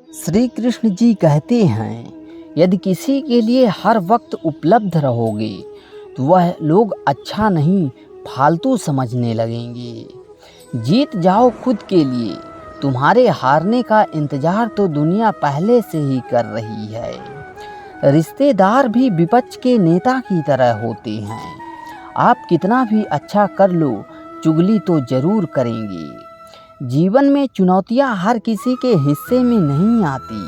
श्री कृष्ण जी कहते हैं, यदि किसी के लिए हर वक्त उपलब्ध रहोगे तो वह लोग अच्छा नहीं फालतू समझने लगेंगे। जीत जाओ खुद के लिए, तुम्हारे हारने का इंतजार तो दुनिया पहले से ही कर रही है। रिश्तेदार भी विपक्ष के नेता की तरह होते हैं। आप कितना भी अच्छा कर लो, चुगली तो जरूर करेंगे। जीवन में चुनौतियां हर किसी के हिस्से में नहीं आती,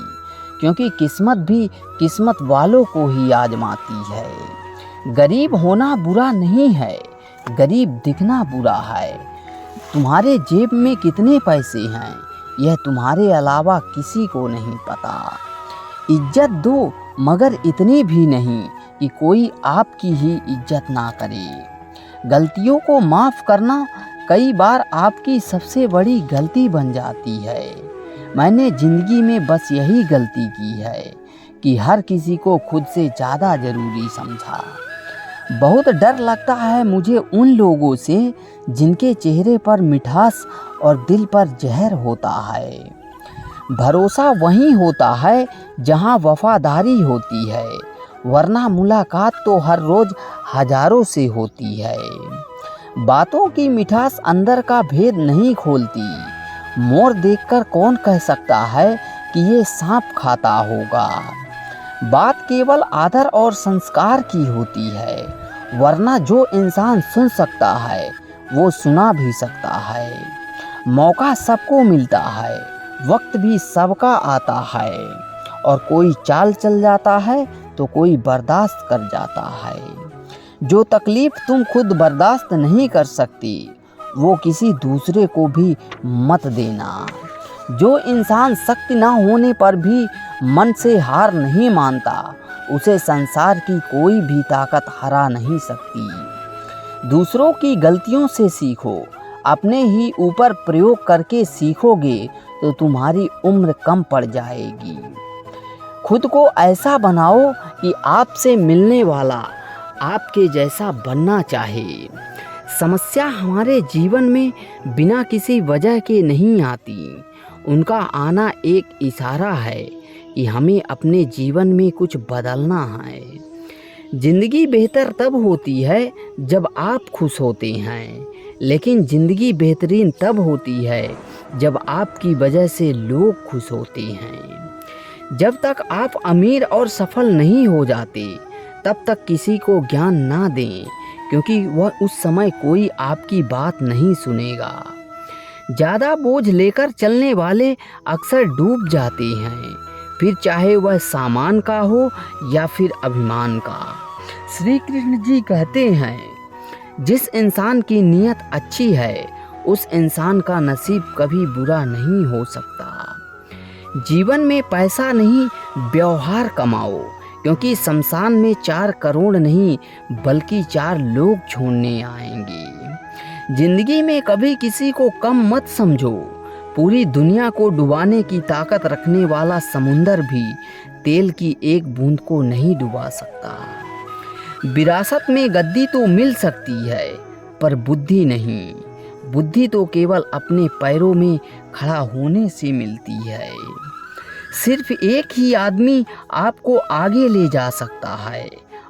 क्योंकि किस्मत भी किस्मत वालों को ही आजमाती है। गरीब होना बुरा नहीं है, गरीब दिखना बुरा है। तुम्हारे जेब में कितने पैसे हैं यह तुम्हारे अलावा किसी को नहीं पता। इज्जत दो, मगर इतनी भी नहीं कि कोई आपकी ही इज्जत ना करे। गलतियों को माफ़ करना कई बार आपकी सबसे बड़ी गलती बन जाती है। मैंने ज़िंदगी में बस यही गलती की है कि हर किसी को खुद से ज़्यादा ज़रूरी समझा। बहुत डर लगता है मुझे उन लोगों से जिनके चेहरे पर मिठास और दिल पर जहर होता है। भरोसा वहीं होता है जहां वफादारी होती है, वरना मुलाकात तो हर रोज़ हजारों से होती है। बातों की मिठास अंदर का भेद नहीं खोलती। मोर देखकर कौन कह सकता है कि ये सांप खाता होगा। बात केवल आदर और संस्कार की होती है, वरना जो इंसान सुन सकता है वो सुना भी सकता है। मौका सबको मिलता है, वक्त भी सबका आता है, और कोई चाल चल जाता है तो कोई बर्दाश्त कर जाता है। जो तकलीफ़ तुम खुद बर्दाश्त नहीं कर सकती वो किसी दूसरे को भी मत देना। जो इंसान शक्ति ना होने पर भी मन से हार नहीं मानता, उसे संसार की कोई भी ताकत हरा नहीं सकती। दूसरों की गलतियों से सीखो, अपने ही ऊपर प्रयोग करके सीखोगे तो तुम्हारी उम्र कम पड़ जाएगी। खुद को ऐसा बनाओ कि आपसे मिलने वाला आपके जैसा बनना चाहे। समस्या हमारे जीवन में बिना किसी वजह के नहीं आती, उनका आना एक इशारा है कि हमें अपने जीवन में कुछ बदलना है। ज़िंदगी बेहतर तब होती है जब आप खुश होते हैं, लेकिन ज़िंदगी बेहतरीन तब होती है जब आपकी वजह से लोग खुश होते हैं। जब तक आप अमीर और सफल नहीं हो जाते तब तक किसी को ज्ञान ना दें, क्योंकि वह उस समय कोई आपकी बात नहीं सुनेगा। ज़्यादा बोझ लेकर चलने वाले अक्सर डूब जाते हैं, फिर चाहे वह सामान का हो या फिर अभिमान का। श्री कृष्ण जी कहते हैं, जिस इंसान की नीयत अच्छी है उस इंसान का नसीब कभी बुरा नहीं हो सकता। जीवन में पैसा नहीं व्यवहार कमाओ, क्योंकि शमशान में 4 करोड़ नहीं बल्कि 4 लोग छोड़ने आएंगे। जिंदगी में कभी किसी को कम मत समझो। पूरी दुनिया को डुबाने की ताकत रखने वाला समुंदर भी तेल की एक बूंद को नहीं डुबा सकता। विरासत में गद्दी तो मिल सकती है पर बुद्धि नहीं। बुद्धि तो केवल अपने पैरों में खड़ा होने से मिलती है। सिर्फ एक ही आदमी आपको आगे ले जा सकता है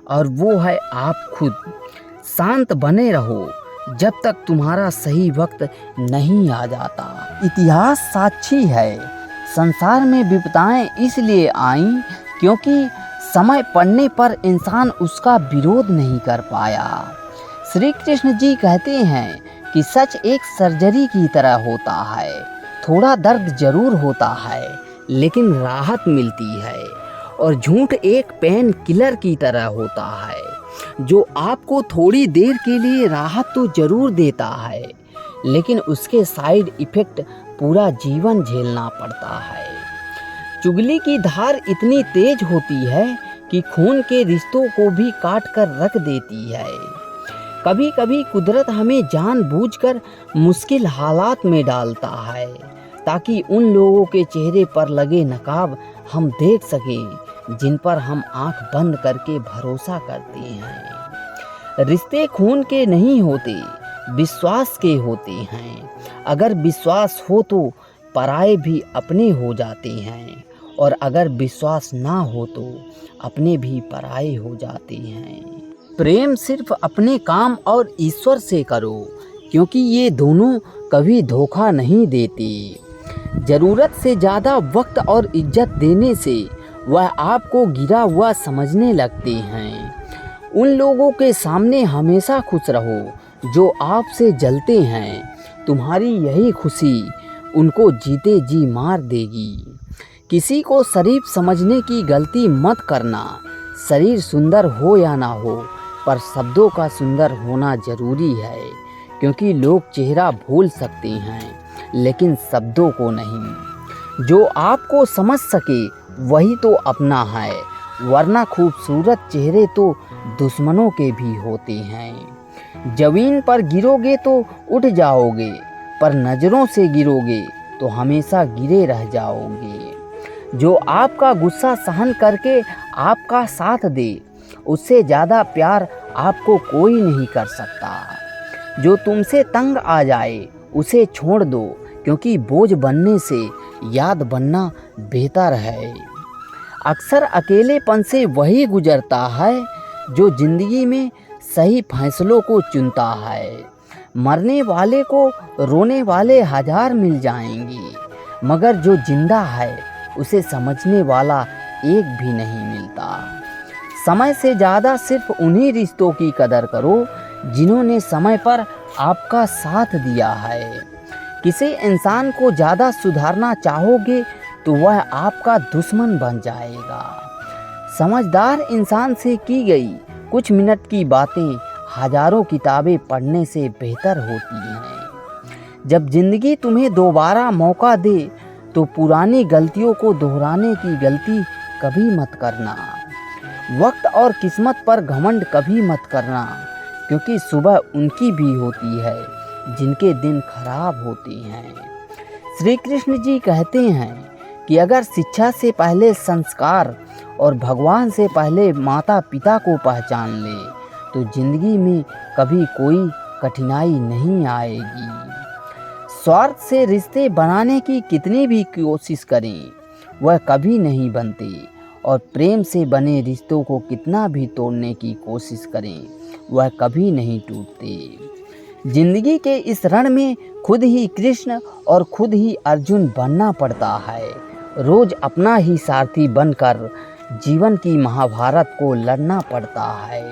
और वो है आप खुद। शांत बने रहो जब तक तुम्हारा सही वक्त नहीं आ जाता। इतिहास साक्षी है, संसार में विपदाएं इसलिए आईं क्योंकि समय पड़ने पर इंसान उसका विरोध नहीं कर पाया। श्री कृष्ण जी कहते हैं कि सच एक सर्जरी की तरह होता है। थोड़ा दर्द जरूर होता है लेकिन राहत मिलती है, और झूठ एक पेन किलर की तरह होता है जो आपको थोड़ी देर के लिए राहत तो जरूर देता है, लेकिन उसके साइड इफ़ेक्ट पूरा जीवन झेलना पड़ता है। चुगली की धार इतनी तेज होती है कि खून के रिश्तों को भी काट कर रख देती है। कभी कभी कुदरत हमें जानबूझकर मुश्किल हालात में डालता है ताकि उन लोगों के चेहरे पर लगे नकाब हम देख सकें जिन पर हम आंख बंद करके भरोसा करते हैं। रिश्ते खून के नहीं होते, विश्वास के होते हैं। अगर विश्वास हो तो पराये भी अपने हो जाते हैं, और अगर विश्वास ना हो तो अपने भी पराये हो जाते हैं। प्रेम सिर्फ अपने काम और ईश्वर से करो, क्योंकि ये दोनों कभी धोखा नहीं देते। ज़रूरत से ज़्यादा वक्त और इज्जत देने से वह आपको गिरा हुआ समझने लगते हैं। उन लोगों के सामने हमेशा खुश रहो जो आपसे जलते हैं। तुम्हारी यही खुशी उनको जीते जी मार देगी। किसी को शरीफ समझने की गलती मत करना। शरीर सुंदर हो या ना हो, पर शब्दों का सुंदर होना ज़रूरी है, क्योंकि लोग चेहरा भूल सकते हैं लेकिन शब्दों को नहीं। जो आपको समझ सके वही तो अपना है, वरना खूबसूरत चेहरे तो दुश्मनों के भी होते हैं। ज़मीन पर गिरोगे तो उठ जाओगे, पर नज़रों से गिरोगे तो हमेशा गिरे रह जाओगे। जो आपका गुस्सा सहन करके आपका साथ दे, उससे ज़्यादा प्यार आपको कोई नहीं कर सकता। जो तुमसे तंग आ जाए उसे छोड़ दो, क्योंकि बोझ बनने से याद बनना बेहतर है। अक्सर अकेलेपन से वही गुजरता है जो ज़िंदगी में सही फैसलों को चुनता है। मरने वाले को रोने वाले हजार मिल जाएंगे, मगर जो जिंदा है उसे समझने वाला एक भी नहीं मिलता। समय से ज़्यादा सिर्फ उन्हीं रिश्तों की कदर करो जिन्होंने समय पर आपका साथ दिया है। किसी इंसान को ज़्यादा सुधारना चाहोगे तो वह आपका दुश्मन बन जाएगा। समझदार इंसान से की गई कुछ मिनट की बातें हजारों किताबें पढ़ने से बेहतर होती हैं। जब ज़िंदगी तुम्हें दोबारा मौका दे तो पुरानी गलतियों को दोहराने की गलती कभी मत करना। वक्त और किस्मत पर घमंड कभी मत करना, क्योंकि सुबह उनकी भी होती है जिनके दिन खराब होते हैं। श्री कृष्ण जी कहते हैं कि अगर शिक्षा से पहले संस्कार और भगवान से पहले माता पिता को पहचान ले तो ज़िंदगी में कभी कोई कठिनाई नहीं आएगी। स्वार्थ से रिश्ते बनाने की कितनी भी कोशिश करें वह कभी नहीं बनते, और प्रेम से बने रिश्तों को कितना भी तोड़ने की कोशिश करें वह कभी नहीं टूटते। जिंदगी के इस रण में खुद ही कृष्ण और खुद ही अर्जुन बनना पड़ता है। रोज अपना ही सारथी बनकर जीवन की महाभारत को लड़ना पड़ता है।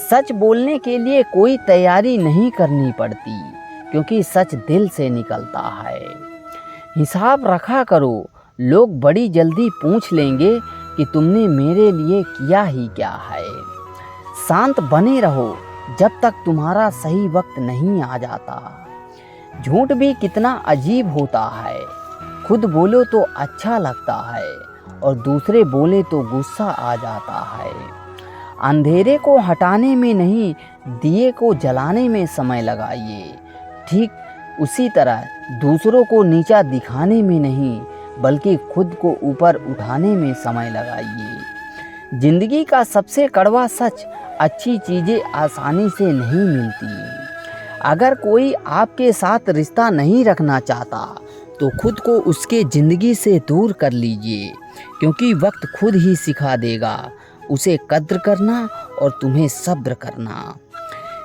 सच बोलने के लिए कोई तैयारी नहीं करनी पड़ती, क्योंकि सच दिल से निकलता है। हिसाब रखा करो, लोग बड़ी जल्दी पूछ लेंगे कि तुमने मेरे लिए किया ही क्या है। शांत बने रहो जब तक तुम्हारा सही वक्त नहीं आ जाता। झूठ भी कितना अजीब होता है, खुद बोलो तो अच्छा लगता है और दूसरे बोले तो गुस्सा आ जाता है। अंधेरे को हटाने में नहीं, दिए को जलाने में समय लगाइए। ठीक उसी तरह दूसरों को नीचा दिखाने में नहीं, बल्कि खुद को ऊपर उठाने में समय लगाइए। जिंदगी का सबसे कड़वा सच, अच्छी चीज़ें आसानी से नहीं मिलती। अगर कोई आपके साथ रिश्ता नहीं रखना चाहता तो खुद को उसके ज़िंदगी से दूर कर लीजिए, क्योंकि वक्त खुद ही सिखा देगा उसे कद्र करना और तुम्हें सब्र करना।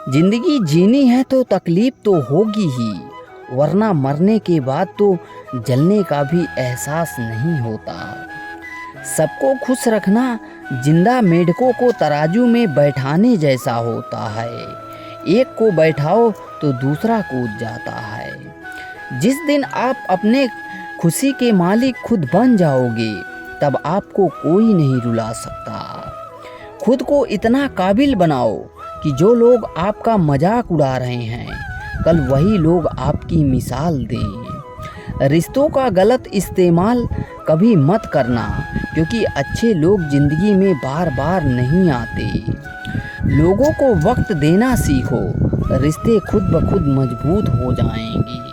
ज़िंदगी जीनी है तो तकलीफ़ तो होगी ही, वरना मरने के बाद तो जलने का भी एहसास नहीं होता। सबको खुश रखना जिंदा मेढकों को तराजू में बैठाने जैसा होता है। एक को बैठाओ तो दूसरा कूद जाता है। जिस दिन आप अपने खुशी के मालिक खुद बन जाओगे तब आपको कोई नहीं रुला सकता। खुद को इतना काबिल बनाओ कि जो लोग आपका मजाक उड़ा रहे हैं कल वही लोग आपकी मिसाल दें। रिश्तों का गलत इस्तेमाल कभी मत करना, क्योंकि अच्छे लोग ज़िंदगी में बार बार नहीं आते। लोगों को वक्त देना सीखो, रिश्ते खुद ब खुद मजबूत हो जाएंगे।